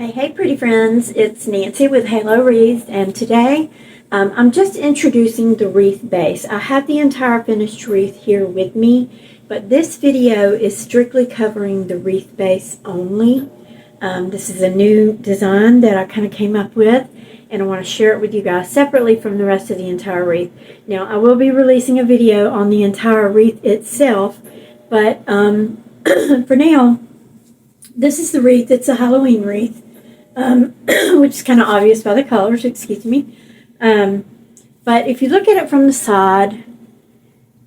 Hey pretty friends, it's Nancy with Halo Wreath, and today I'm just introducing the wreath base. I have the entire finished wreath here with me, but this video is strictly covering the wreath base only. This is a new design that I kind of came up with, and I want to share it with you guys separately from the rest of the entire wreath. Now, I will be releasing a video on the entire wreath itself, but for now, this is the wreath. It's a Halloween wreath. Which is kind of obvious by the colors, excuse me. But if you look at it from the side,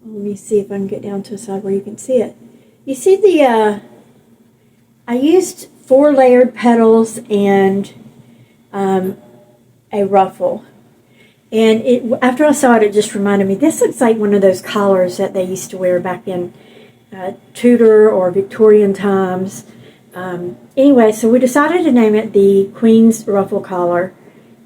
let me see if I can get down to a side where you can see it. You see I used 4 layered petals and a ruffle. And after I saw it, it just reminded me, this looks like one of those collars that they used to wear back in Tudor or Victorian times. Anyway, so we decided to name it the Queen's Ruffle Collar,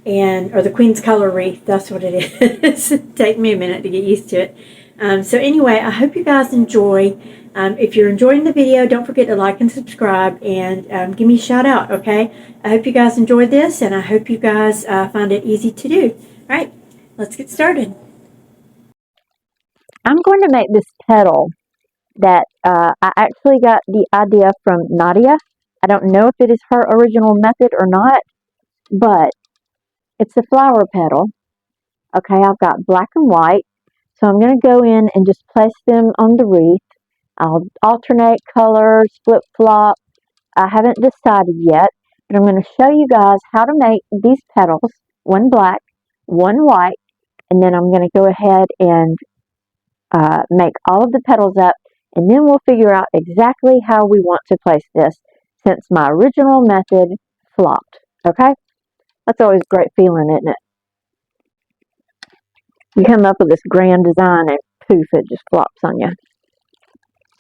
or the Queen's Collar Wreath. That's what it is. Take me a minute to get used to it. So anyway, I hope you guys enjoy. If you're enjoying the video, don't forget to like and subscribe, and give me a shout out, okay? I hope you guys enjoyed this, and I hope you guys find it easy to do. All right, let's get started. I'm going to make this petal that I actually got the idea from Nadia. I don't know if it is her original method or not, but it's a flower petal. Okay, I've got black and white, so I'm going to go in and just place them on the wreath. I'll alternate colors, flip-flop. I haven't decided yet, but I'm going to show you guys how to make these petals, one black, one white, and then I'm going to go ahead and make all of the petals up, and then we'll figure out exactly how we want to place this, since my original method flopped. Okay? That's always a great feeling, isn't it? You come up with this grand design and poof, it just flops on you.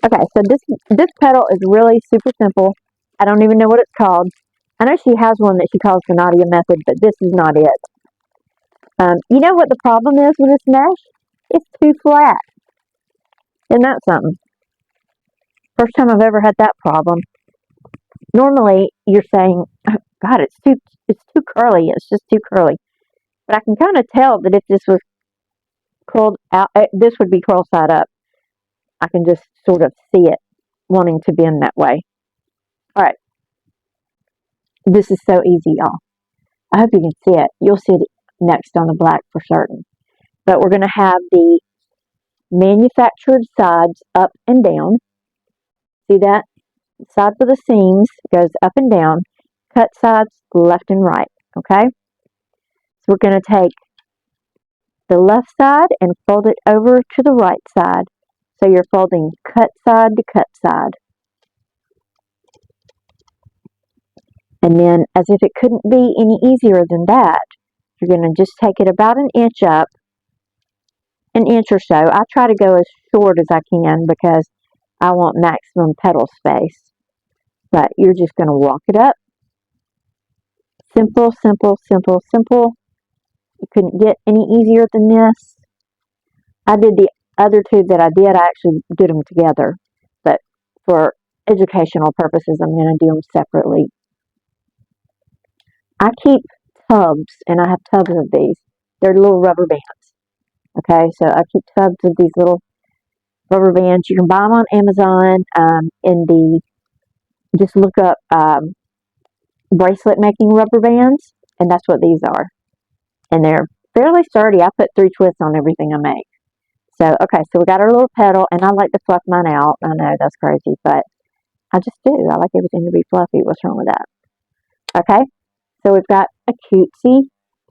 Okay, so this petal is really super simple. I don't even know what it's called. I know she has one that she calls the Nadia method, but this is not it. You know what the problem is with this mesh? It's too flat. Isn't that something? First time I've ever had that problem. Normally, you're saying, oh, God, it's too curly. It's just too curly. But I can kind of tell that if this was curled out, this would be curled side up. I can just sort of see it wanting to bend that way. All right. This is so easy, y'all. I hope you can see it. You'll see it next on the black for certain. But we're going to have the manufactured sides up and down. See that? Side for the seams goes up and down. Cut sides left and right. Okay? So we're going to take the left side and fold it over to the right side. So you're folding cut side to cut side. And then, as if it couldn't be any easier than that, you're going to just take it about an inch up, an inch or so. I try to go as short as I can because I want maximum petal space. But you're just going to walk it up. Simple, simple, simple, simple. You couldn't get any easier than this. I did the other two that I did. I actually did them together. But for educational purposes, I'm going to do them separately. I keep tubs, and I have tubs of these. They're little rubber bands. Okay, so I keep tubs of these little rubber bands. You can buy them on Amazon. Just look up bracelet making rubber bands, and that's what these are. And they're fairly sturdy. I put 3 twists on everything I make. So, okay, so we got our little petal, and I like to fluff mine out. I know that's crazy, but I just do. I like everything to be fluffy. What's wrong with that? Okay, so we've got a cutesy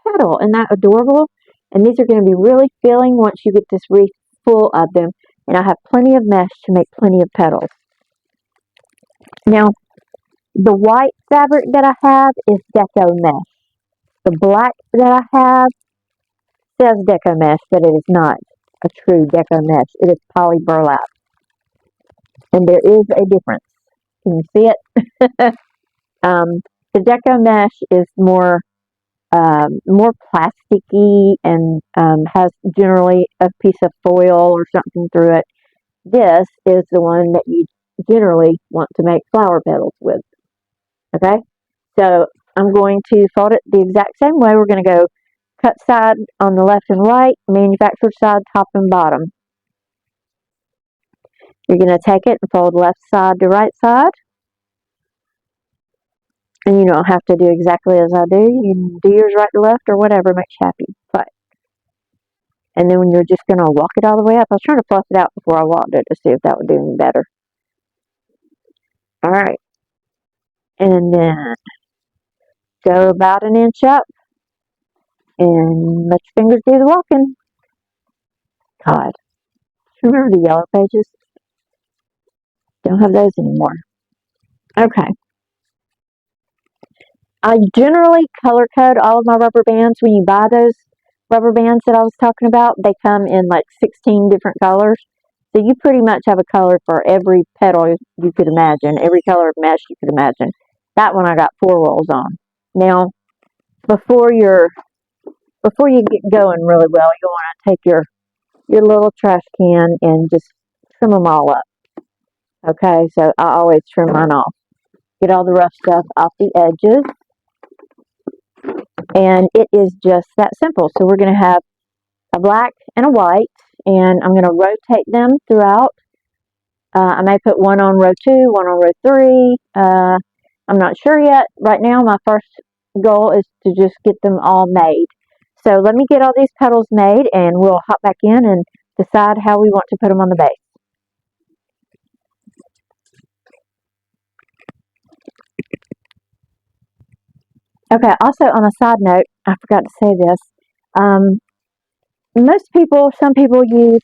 petal. Isn't that adorable? And these are going to be really filling once you get this wreath full of them. And I have plenty of mesh to make plenty of petals. Now, the white fabric that I have is Deco mesh. The black that I have says Deco mesh, but it is not a true Deco mesh. It is poly burlap. And there is a difference. Can you see it? The Deco mesh is more plasticky and has generally a piece of foil or something through it. This is the one that you generally want to make flower petals with. Okay? So I'm going to fold it the exact same way. We're going to go cut side on the left and right, manufactured side, top and bottom. You're going to take it and fold left side to right side. And you don't have to do exactly as I do. You can do yours right to left or whatever makes you happy. But, and then when you're just going to walk it all the way up. I was trying to fluff it out before I walked it to see if that would do any better. Alright. And then go about an inch up. And let your fingers do the walking. God. Remember the yellow pages? Don't have those anymore. Okay. I generally color code all of my rubber bands. When you buy those rubber bands that I was talking about, they come in like 16 different colors. So you pretty much have a color for every petal you could imagine, every color of mesh you could imagine. That one I got 4 rolls on. Now, before you get going really well, you'll want to take your little trash can and just trim them all up. Okay, so I always trim mine off. Get all the rough stuff off the edges. And it is just that simple. So we're going to have a black and a white, and I'm going to rotate them throughout. I may put one on row 2, one on row 3. I'm not sure yet. Right now, my first goal is to just get them all made. So let me get all these petals made, and we'll hop back in and decide how we want to put them on the base. Okay, also on a side note, I forgot to say this. Some people use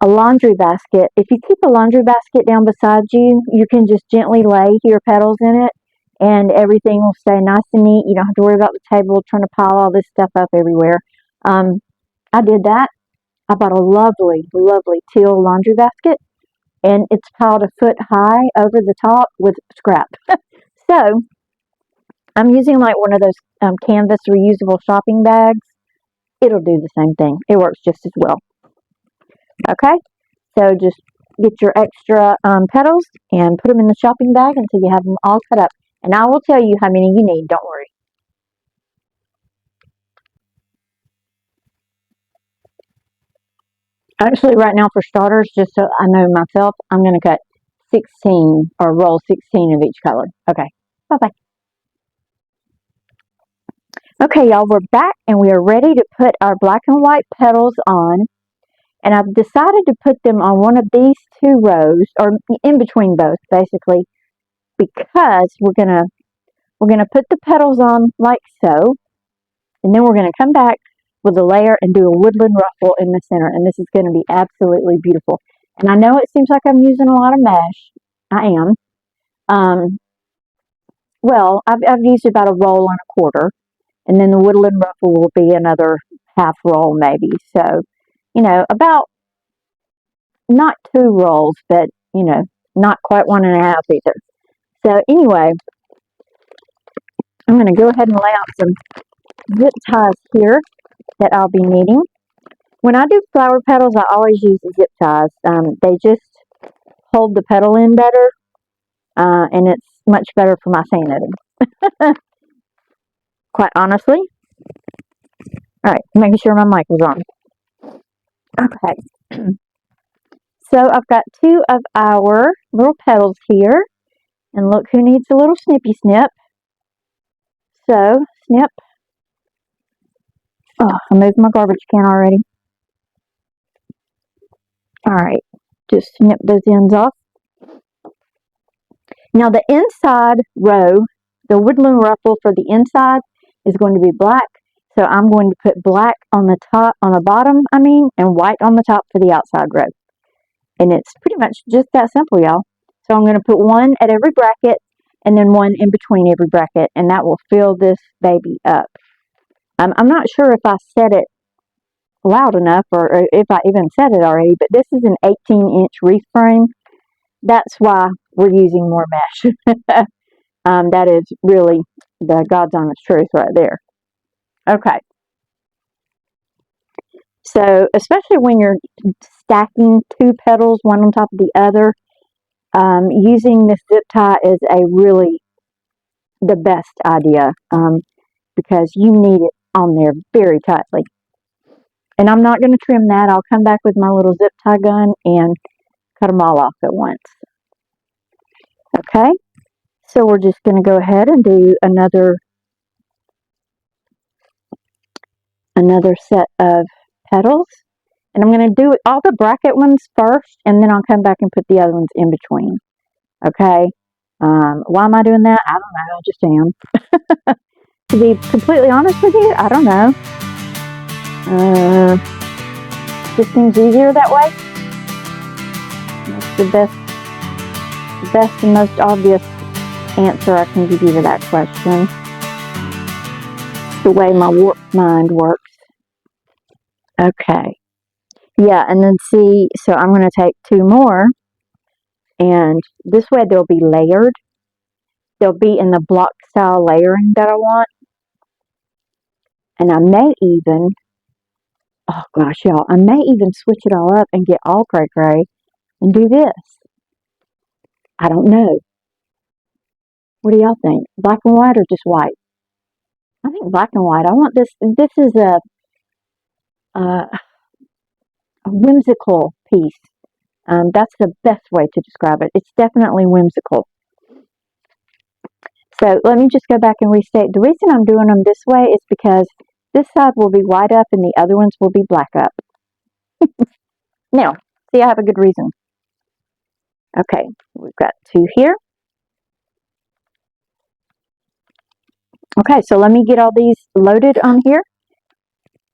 a laundry basket. If you keep a laundry basket down beside you, you can just gently lay your petals in it and everything will stay nice and neat. You don't have to worry about the table trying to pile all this stuff up everywhere. I did that. I bought a lovely, lovely teal laundry basket and it's piled a foot high over the top with scrap. So I'm using like one of those canvas reusable shopping bags. It'll do the same thing. It works just as well. Okay, so just get your extra petals and put them in the shopping bag until you have them all cut up. And I will tell you how many you need, don't worry. Actually, right now for starters, just so I know myself, I'm going to cut 16 or roll 16 of each color. Okay, bye-bye. Okay, y'all, we're back and we are ready to put our black and white petals on. And I've decided to put them on one of these 2 rows, or in between both, basically, because we're gonna put the petals on like so, and then we're gonna come back with a layer and do a woodland ruffle in the center, and this is gonna be absolutely beautiful. And I know it seems like I'm using a lot of mesh. I am. Well, I've used about a roll and a quarter, and then the woodland ruffle will be another half roll maybe. So, you know, about not 2 rolls, but you know, not quite 1.5 either. So anyway, I'm going to go ahead and lay out some zip ties here that I'll be needing. When I do flower petals, I always use zip ties. They just hold the petal in better, and it's much better for my sanity. Quite honestly. Alright, making sure my mic was on. Okay. So I've got 2 of our little petals here. And look who needs a little snippy snip. So, snip. Oh, I moved my garbage can already. Alright, just snip those ends off. Now the inside row, the woodland ruffle for the inside is going to be black. So I'm going to put black on the top, on the bottom, and white on the top for the outside row. And it's pretty much just that simple, y'all. So I'm going to put one at every bracket and then one in between every bracket, and that will fill this baby up. I'm not sure if I said it loud enough or if I even said it already, but this is an 18-inch wreath frame. That's why we're using more mesh. That is really the God's honest truth right there. Okay. So, especially when you're stacking 2 petals, one on top of the other, using this zip tie is a really the best idea because you need it on there very tightly. And I'm not going to trim that. I'll come back with my little zip tie gun and cut them all off at once. Okay, so we're just going to go ahead and do another set of petals. And I'm going to do all the bracket ones first, and then I'll come back and put the other ones in between. Okay, why am I doing that? I don't know, I just am. To be completely honest with you, I don't know. Just seems easier that way. That's the best and most obvious answer I can give you to that question. The way my warped mind works. Okay. Yeah, and then see, so I'm going to take 2 more, and this way they'll be layered. They'll be in the block style layering that I want. And I may even, oh gosh, y'all, I may even switch it all up and get all cray and do this. I don't know. What do y'all think? Black and white or just white? I think black and white. I want this. This is a whimsical piece. That's the best way to describe it. It's definitely whimsical. So let me just go back and restate. The reason I'm doing them this way is because this side will be white up and the other ones will be black up. Now, see, I have a good reason. Okay, we've got 2 here. Okay, so let me get all these loaded on here,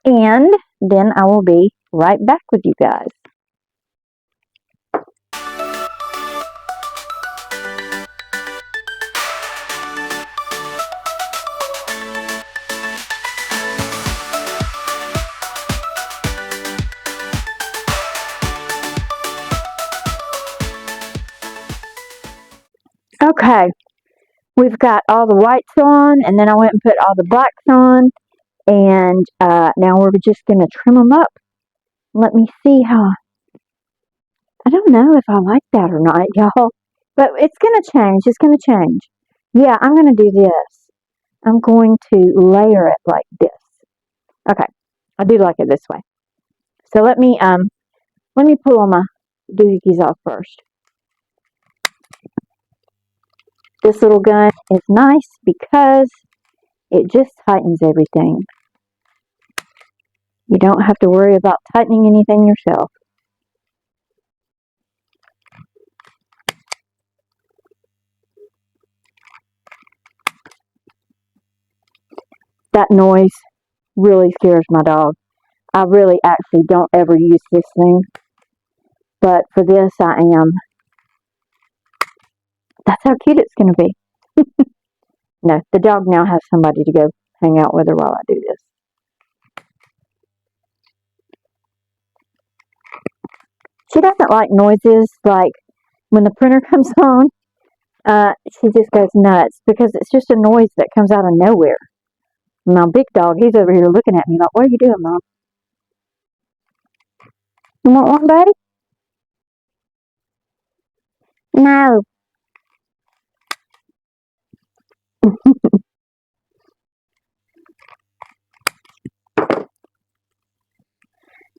and then I will be right back with you guys. Okay, we've got all the whites on, and then I went and put all the blacks on, and now we're just going to trim them up. Let me see how, I don't know if I like that or not, y'all, but it's going to change. It's going to change. Yeah, I'm going to do this. I'm going to layer it like this. Okay, I do like it this way. So let me pull all my doohickeys off first. This little gun is nice because it just tightens everything. You don't have to worry about tightening anything yourself. That noise really scares my dog. I really actually don't ever use this thing. But for this, I am. That's how cute it's going to be. No, the dog now has somebody to go hang out with her while I do this. She doesn't like noises like when the printer comes on. She just goes nuts because it's just a noise that comes out of nowhere. My big dog, he's over here looking at me like, what are you doing, Mom? You want one, buddy? No.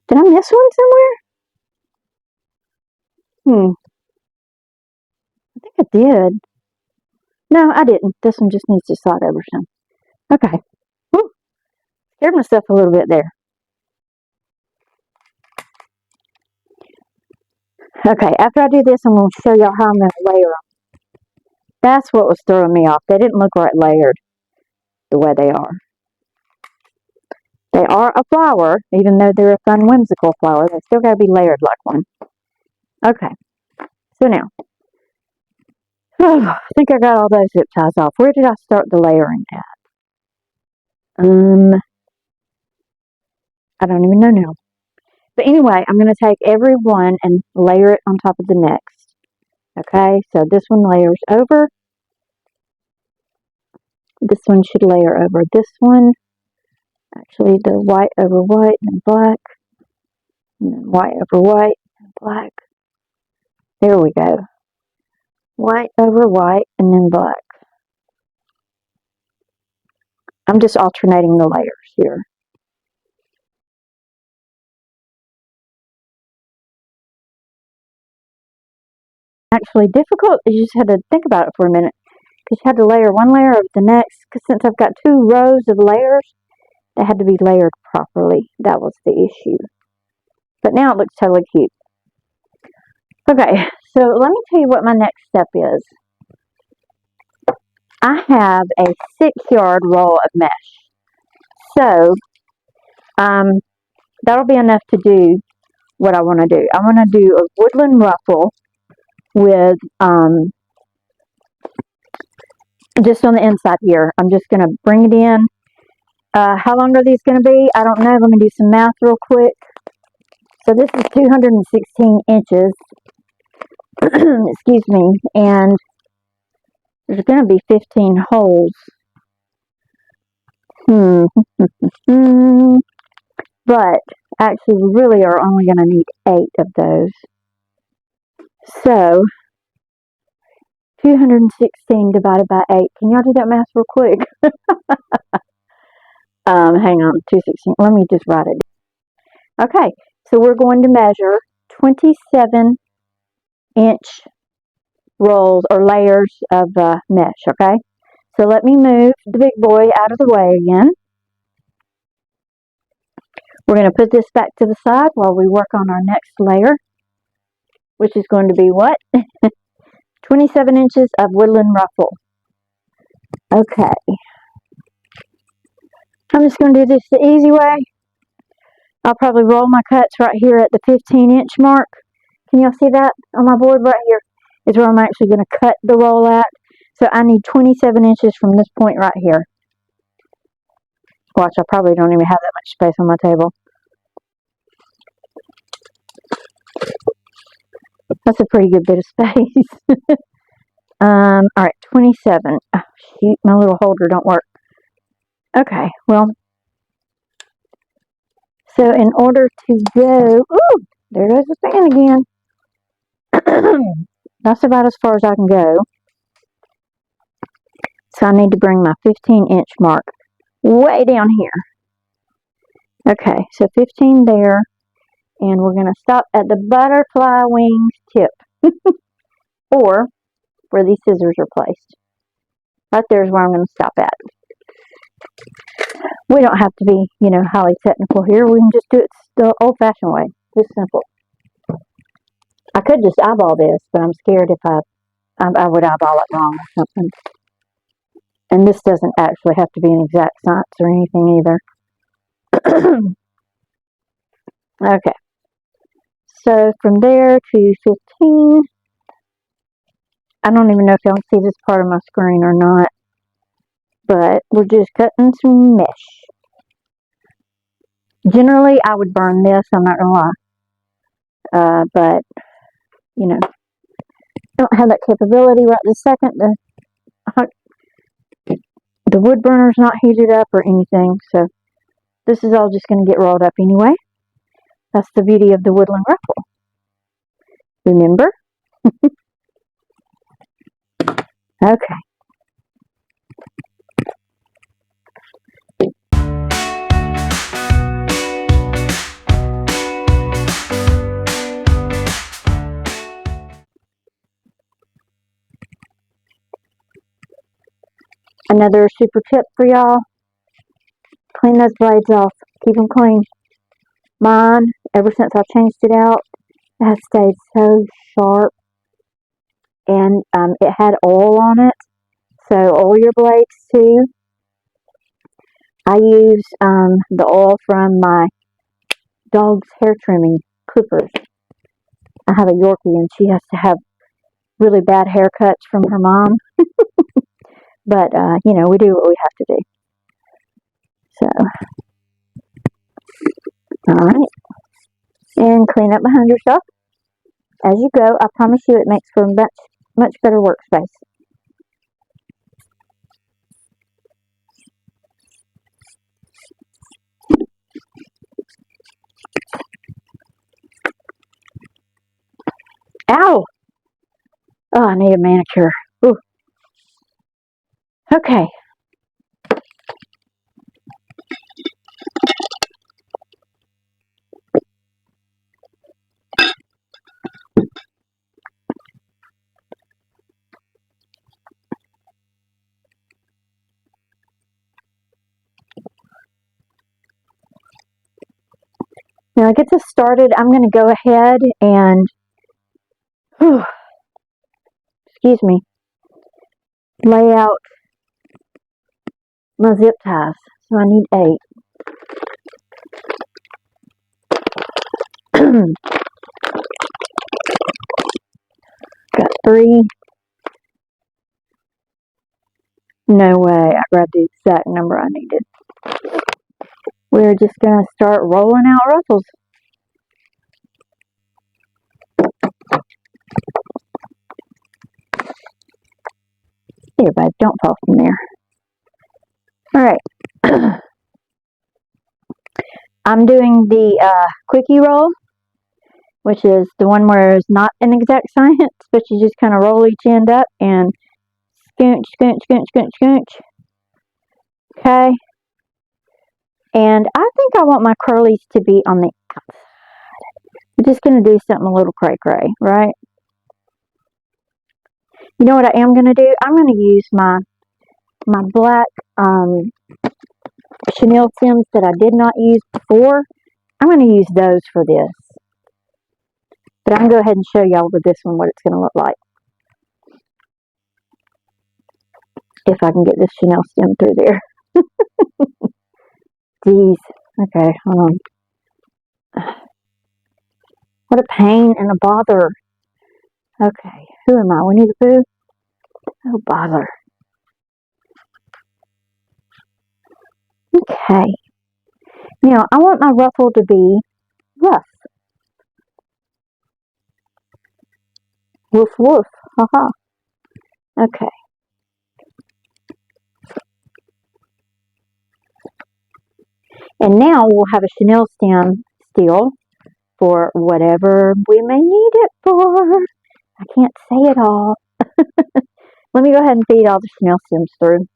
Did I miss one somewhere? I think I did. No, I didn't. This one just needs to slide over some. Okay. Whew. Scared myself a little bit there. Okay, after I do this, I'm going to show y'all how I'm going to layer them. That's what was throwing me off. They didn't look right layered the way they are. They are a flower, even though they're a fun, whimsical flower. They still got to be layered like one. Okay, so now, I think I got all those zip ties off. Where did I start the layering at? I don't even know now. But anyway, I'm going to take every one and layer it on top of the next. Okay, so this one layers over. This one should layer over this one. Actually, the white over white and black. And then white over white and black. There we go. White over white and then black. I'm just alternating the layers here. Actually difficult. You just had to think about it for a minute because you had to layer one layer of the next. Because since I've got 2 rows of layers, they had to be layered properly. That was the issue. But now it looks totally cute. Okay, so let me tell you what my next step is. I have a 6-yard roll of mesh. So, that'll be enough to do what I want to do. I want to do a woodland ruffle with, just on the inside here. I'm just going to bring it in. How long are these going to be? I don't know. Let me do some math real quick. So this is 216 inches. Excuse me. And there's going to be 15 holes. But actually, we really are only going to need 8 of those. So, 216 divided by 8. Can y'all do that math real quick? Hang on, 216. Let me just write it. Okay, so we're going to measure 27-inch rolls or layers of mesh, okay? So let me move the big boy out of the way again. We're going to put this back to the side while we work on our next layer, which is going to be what? 27 inches of woodland ruffle. Okay. I'm just going to do this the easy way. I'll probably roll my cuts right here at the 15-inch mark. Can y'all see that on my board right here? Is where I'm actually going to cut the roll at. So I need 27 inches from this point right here. Watch, I probably don't even have that much space on my table. That's a pretty good bit of space. Alright, 27. Oh, shoot, my little holder don't work. Okay, well, so in order to go, ooh, there goes the fan again. That's about as far as I can go. So I need to bring my 15-inch mark way down here. Okay, so 15 there. And we're going to stop at the butterfly wings tip. Or where these scissors are placed. Right there is where I'm going to stop at. We don't have to be, highly technical here. We can just do it the old-fashioned way. Just simple. I could just eyeball this, but I'm scared if I would eyeball it wrong or something. And this doesn't actually have to be an exact science or anything either. Okay. So from there to 15, I don't even know if y'all can see this part of my screen or not, but we're just cutting some mesh. Generally, I would burn this, I'm not going to lie. But, I don't have that capability right this second. The wood burner's not heated up or anything, so this is all just going to get rolled up anyway. That's the beauty of the woodland ruffle. Remember? Okay. Another super tip for y'all. Clean those blades off. Keep them clean. Mine, ever since I changed it out, it has stayed so sharp. And it had oil on it. So oil your blades too. I use the oil from my dog's hair trimming clippers. I have a Yorkie and she has to have really bad haircuts from her mom. But, we do what we have to do. So, alright. And clean up behind yourself. As you go, I promise you it makes for a much better workspace. Ow! Oh, I need a manicure. Ooh. Okay. Now to get this started, I'm going to go ahead and, excuse me, lay out my zip ties. So I need 8. Got 3. No way, I grabbed the exact number I needed. We're just going to start rolling out ruffles. Here, babe, don't fall from there. Alright. I'm doing the quickie roll, which is the one where it's not an exact science, but you just kind of roll each end up and scooch, scooch, scooch, scooch, scooch. Okay. And I think I want my curlies to be on the outside. I'm just going to do something a little cray-cray, right? You know what I am going to do? I'm going to use my black chenille stems that I did not use before. I'm going to use those for this. But I'm going to go ahead and show y'all with this one what it's going to look like. If I can get this chenille stem through there. Jeez. Okay, hold on. What a pain and a bother. Okay, who am I? Winnie the Pooh? Oh, bother. Okay. Now, I want my ruffle to be rough. Woof, woof. Haha. Okay. And now we'll have a chenille stem still for whatever we may need it for. I can't say it all. Let me go ahead and feed all the chenille stems through.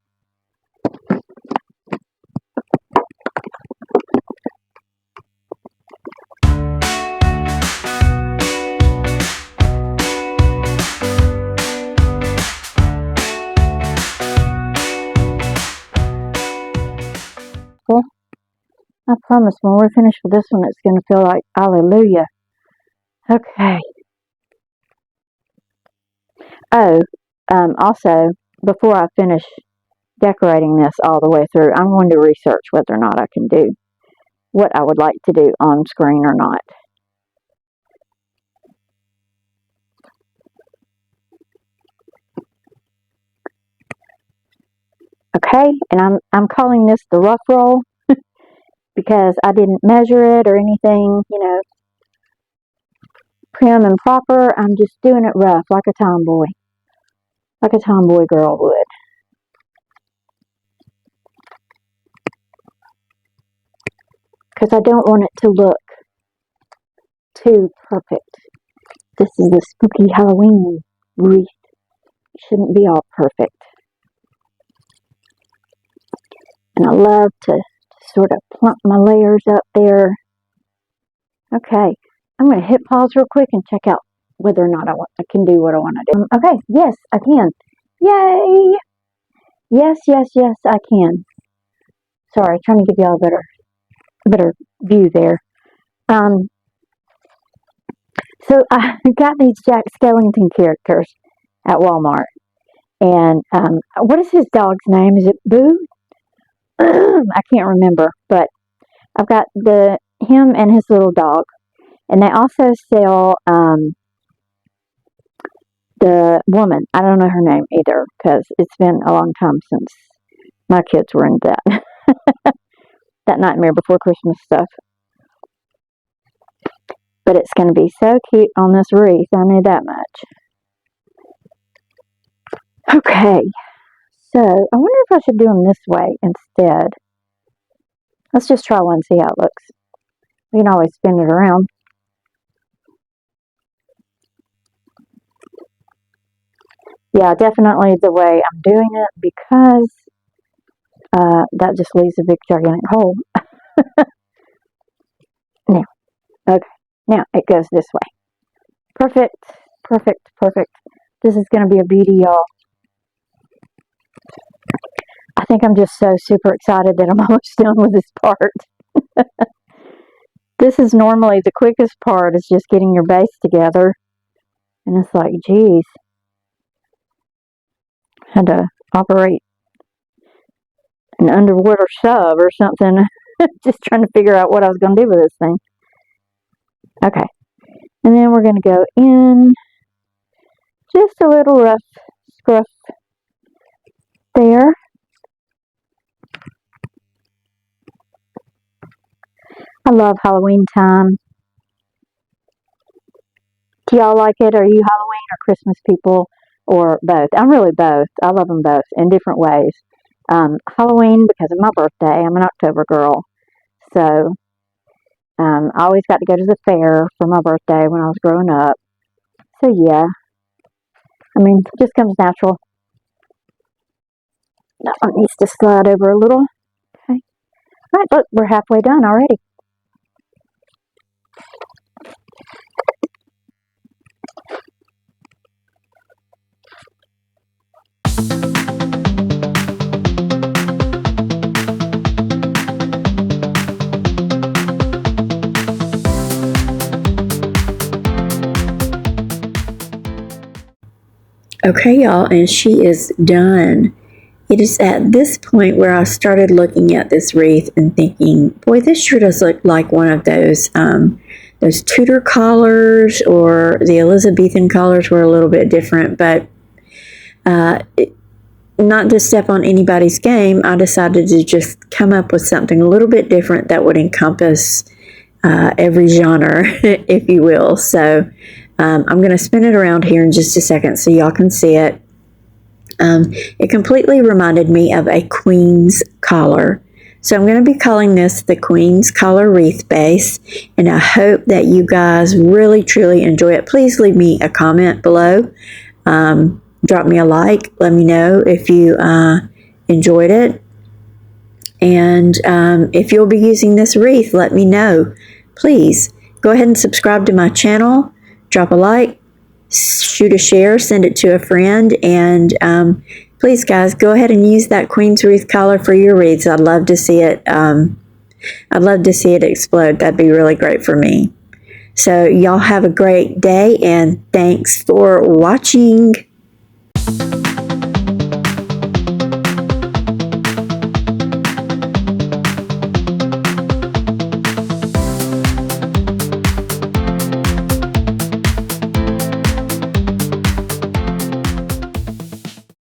Well, I promise when we're finished with this one, it's going to feel like hallelujah. Okay. Oh, also, before I finish decorating this all the way through, I'm going to research whether or not I can do what I would like to do on screen or not. Okay, and I'm calling this the rough roll because I didn't measure it or anything, you know, prim and proper. I'm just doing it rough like a tomboy. Like a tomboy girl would. Because I don't want it to look too perfect. This is the spooky Halloween wreath. It shouldn't be all perfect. And I love to sort of plump my layers up there. Okay, I'm going to hit pause real quick and check out whether or not I can do what I want to do. Okay, yes, I can. Yay! Yes, yes, yes, I can. Sorry, trying to give y'all a better view there. So I got these Jack Skellington characters at Walmart. And what is his dog's name? Is it Boo? I can't remember, but I've got him and his little dog. And they also sell the woman. I don't know her name either because it's been a long time since my kids were into that. That Nightmare Before Christmas stuff. But it's going to be so cute on this wreath. I knew that much. Okay. So, I wonder if I should do them this way instead. Let's just try one and see how it looks. You can always spin it around. Yeah, definitely the way I'm doing it because that just leaves a big gigantic hole. Now, okay. Now it goes this way. Perfect, perfect, perfect. This is going to be a beauty, y'all. I think I'm just so super excited that I'm almost done with this part. This is normally the quickest part, is just getting your base together. And it's like, geez, had to operate an underwater sub or something, just trying to figure out what I was going to do with this thing. Okay, and then we're going to go in just a little rough scruff there. I love Halloween time. Do y'all like it? Are you Halloween or Christmas people, or both? I'm really both. I love them both in different ways. Halloween because of my birthday. I'm an October girl. So I always got to go to the fair for my birthday when I was growing up. So yeah, I mean, it just comes natural. That one needs to slide over a little. Okay. All right, look, we're halfway done already. Okay, y'all, and she is done. It is at this point where I started looking at this wreath and thinking, boy, this sure does look like one of those Tudor collars, or the Elizabethan collars were a little bit different, but not to step on anybody's game, I decided to just come up with something a little bit different that would encompass every genre, if you will. So I'm going to spin it around here in just a second so y'all can see it. It completely reminded me of a queen's collar. So I'm going to be calling this the Queen's Collar Wreath Base, and I hope that you guys really, truly enjoy it. Please leave me a comment below. Drop me a like. Let me know if you enjoyed it. And if you'll be using this wreath, let me know. Please go ahead and subscribe to my channel. Drop a like, shoot a share, send it to a friend, and please, guys, go ahead and use that Queen's Wreath collar for your wreaths. I'd love to see it. I'd love to see it explode. That'd be really great for me. So y'all have a great day, and thanks for watching.